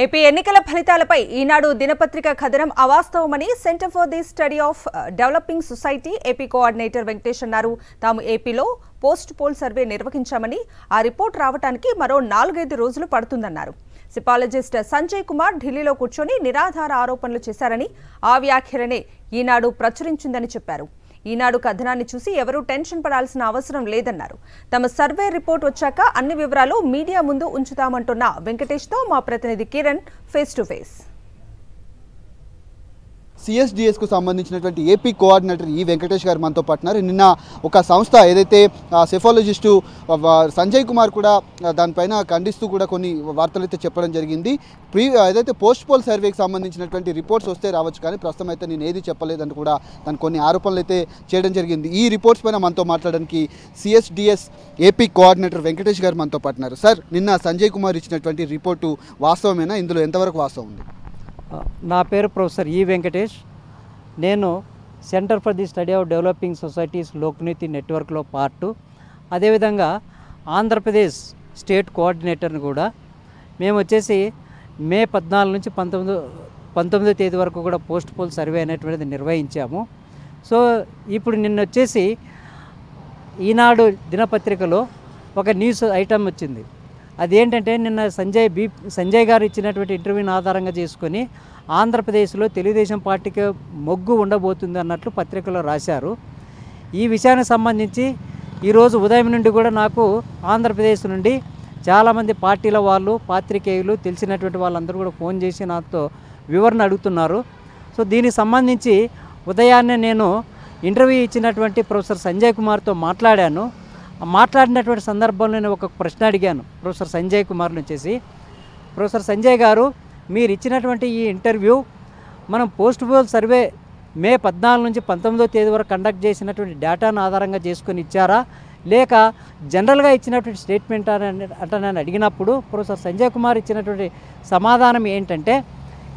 AP ఎన్నికల ఫలితాలపై ఈనాడు దినపత్రిక కథనం అవాస్తవమని centre for the study of developing society AP coordinator Venkatesh అన్నారు. తాము ఏపీలో పోస్ట్ పోల్ సర్వే నిర్వహించామని, ఆ రిపోర్ట్ రావడానికి మరో 4-5 రోజులు పడుతుందన్నారు. సిపాలజిస్ట్ సంజయ్ కుమార్ ఢిల్లీలో కూర్చొని నిరాధార ఆరోపణలు చేశారని, ఆ వ్యాఖ్యలనే ఈనాడు ప్రచురించిందని చెప్పారు. ఈనాడు కథనాన్ని చూసి ఎవరూ టెన్షన్ పడాల్సిన అవసరం లేదన్నారు. తమ సర్వే రిపోర్ట్ వచ్చాక అన్ని వివరాలు మీడియా ముందు ఉంచుతామంటున్న వెంకటేష్తో మా ప్రతినిధి కిరణ్ ఫేస్ టు ఫేస్. సిఎస్డిఎస్కు సంబంధించినటువంటి ఏపీ కోఆర్డినేటర్ ఈ వెంకటేష్ గారు మనతో పాటున్నారు. నిన్న ఒక సంస్థ ఏదైతే సెఫాలజిస్టు సంజయ్ కుమార్ కూడా దానిపైన ఖండిస్తూ కూడా కొన్ని వార్తలు అయితే చెప్పడం జరిగింది. ఏదైతే పోస్ట్ పోల్ సర్వేకి సంబంధించినటువంటి రిపోర్ట్స్ వస్తే రావచ్చు, కానీ ప్రస్తుతం అయితే నేను ఏది చెప్పలేదని కూడా దాని కొన్ని ఆరోపణలు అయితే చేయడం జరిగింది. ఈ రిపోర్ట్స్ పైన మనతో మాట్లాడడానికి సిఎస్డిఎస్ ఏపీ కోఆర్డినేటర్ వెంకటేష్ గారు మనతో పాటున్నారు. సార్, నిన్న సంజయ్ కుమార్ ఇచ్చినటువంటి రిపోర్టు వాస్తవమేనా? ఇందులో ఎంతవరకు వాస్తవం ఉంది? నా పేరు ప్రొఫెసర్ ఈ వెంకటేష్. నేను centre for the study of developing societies Lokniti నెట్వర్క్లో పార్టు, అదేవిధంగా ఆంధ్రప్రదేశ్ స్టేట్ కోఆర్డినేటర్ని కూడా. మేము వచ్చేసి మే 14 నుంచి 19వ తేదీ వరకు కూడా పోస్ట్ పోల్ సర్వే అనేటువంటిది నిర్వహించాము. సో ఇప్పుడు నిన్న వచ్చేసి ఈనాడు దినపత్రికలో ఒక న్యూస్ ఐటమ్ వచ్చింది. అదేంటంటే, నిన్న సంజయ్ గారు ఇచ్చినటువంటి ఇంటర్వ్యూని ఆధారంగా చేసుకొని ఆంధ్రప్రదేశ్లో తెలుగుదేశం పార్టీకి మొగ్గు ఉండబోతుంది అన్నట్లు పత్రికలో రాశారు. ఈ విషయానికి సంబంధించి ఈరోజు ఉదయం నుండి కూడా నాకు ఆంధ్రప్రదేశ్ నుండి చాలామంది పార్టీల వాళ్ళు, పాత్రికేయులు, తెలిసినటువంటి వాళ్ళందరూ కూడా ఫోన్ చేసి నాతో వివరణ అడుగుతున్నారు. సో దీనికి సంబంధించి ఉదయాన్నే నేను ఇంటర్వ్యూ ఇచ్చినటువంటి ప్రొఫెసర్ సంజయ్ కుమార్తో మాట్లాడినటువంటి సందర్భంలో నేను ఒక ప్రశ్న అడిగాను ప్రొఫెసర్ సంజయ్ కుమార్ని వచ్చేసి, ప్రొఫెసర్ సంజయ్ గారు, మీరు ఇచ్చినటువంటి ఈ ఇంటర్వ్యూ మనం పోస్ట్ పోల్ సర్వే మే 14 నుంచి 19వ తేదీ వరకు కండక్ట్ చేసినటువంటి డేటాను ఆధారంగా చేసుకొని ఇచ్చారా, లేక జనరల్గా ఇచ్చినటువంటి స్టేట్మెంట్ అంటే నేను అడిగినప్పుడు ప్రొఫెసర్ సంజయ్ కుమార్ ఇచ్చినటువంటి సమాధానం ఏంటంటే,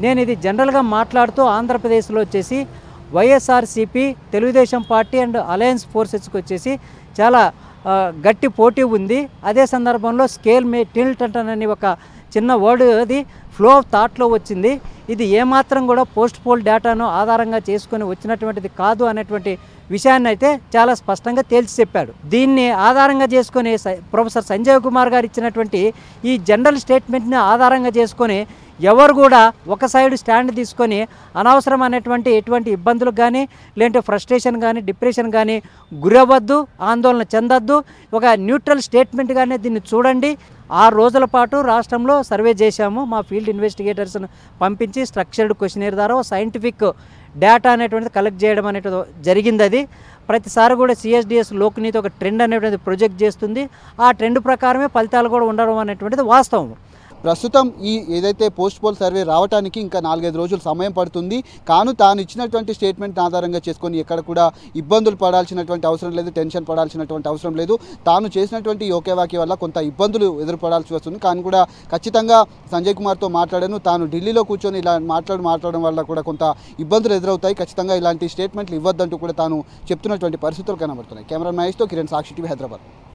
నేను ఇది జనరల్గా మాట్లాడుతూ ఆంధ్రప్రదేశ్లో వచ్చేసి YSRCP, Telugu Desam party and alliance ఫోర్సెస్కి వచ్చేసి చాలా గట్టి పోటీ ఉంది. అదే సందర్భంలో స్కేల్ మే టిల్ట్ అంటానని ఒక చిన్న వర్డ్ అది ఫ్లో ఆఫ్ థాట్లో వచ్చింది. ఇది ఏమాత్రం కూడా పోస్ట్ పోల్ డేటాను ఆధారంగా చేసుకొని వచ్చినటువంటిది కాదు అనేటువంటి విషయాన్ని అయితే చాలా స్పష్టంగా తేల్చి చెప్పాడు. దీన్ని ఆధారంగా చేసుకొని ప్రొఫెసర్ సంజయ్ కుమార్ గారు ఇచ్చినటువంటి ఈ జనరల్ స్టేట్మెంట్ని ఆధారంగా చేసుకొని ఎవరు కూడా ఒక సైడ్ స్టాండ్ తీసుకొని అనవసరమైనటువంటి ఎటువంటి ఇబ్బందులకు కానీ, లేదంటే ఫ్రస్ట్రేషన్ కానీ, డిప్రెషన్ కానీ గురవద్దు, ఆందోళన చెందొద్దు. ఒక న్యూట్రల్ స్టేట్మెంట్గానే దీన్ని చూడండి. 6 రోజుల పాటు రాష్ట్రంలో సర్వే చేశాము. మా ఫీల్డ్ ఇన్వెస్టిగేటర్స్ను పంపించి స్ట్రక్చర్డ్ క్వశ్చనర్ ద్వారా సైంటిఫిక్ డేటా అనేటువంటిది కలెక్ట్ చేయడం అనేటువంటిది జరిగింది. అది ప్రతిసారి కూడా సిఎస్డిఎస్ లోక్నీతి ఒక ట్రెండ్ అనేటువంటిది ప్రొజెక్ట్ చేస్తుంది. ఆ ట్రెండ్ ప్రకారమే ఫలితాలు కూడా ఉండడం అనేటువంటిది వాస్తవం. ప్రస్తుతం ఈ ఏదైతే పోస్ట్ పోల్ సర్వే రావడానికి ఇంకా 4-5 రోజులు సమయం పడుతుంది. కానీ తాను ఇచ్చినటువంటి స్టేట్మెంట్ ఆధారంగా చేసుకొని ఎక్కడ కూడా ఇబ్బందులు పడాల్సినటువంటి అవసరం లేదు, టెన్షన్ పడాల్సినటువంటి అవసరం లేదు. తాను చేసినటువంటి యోకేవాక్య వల్ల కొంత ఇబ్బందులు ఎదుర్పడాల్సి వస్తుంది. కానీ కూడా ఖచ్చితంగా సంజయ్ కుమార్తో మాట్లాడాను, తాను ఢిల్లీలో కూర్చొని ఇలా మాట్లాడడం వల్ల కూడా కొంత ఇబ్బందులు ఎదురవుతాయి, ఖచ్చితంగా ఇలాంటి స్టేట్మెంట్లు ఇవ్వద్దంటూ కూడా తాను చెప్తున్నటువంటి పరిస్థితులు కనబడుతున్నాయి. కెమెరా మహేష్తో కిరణ్, సాక్షి టీవీ, హైదరాబాద్.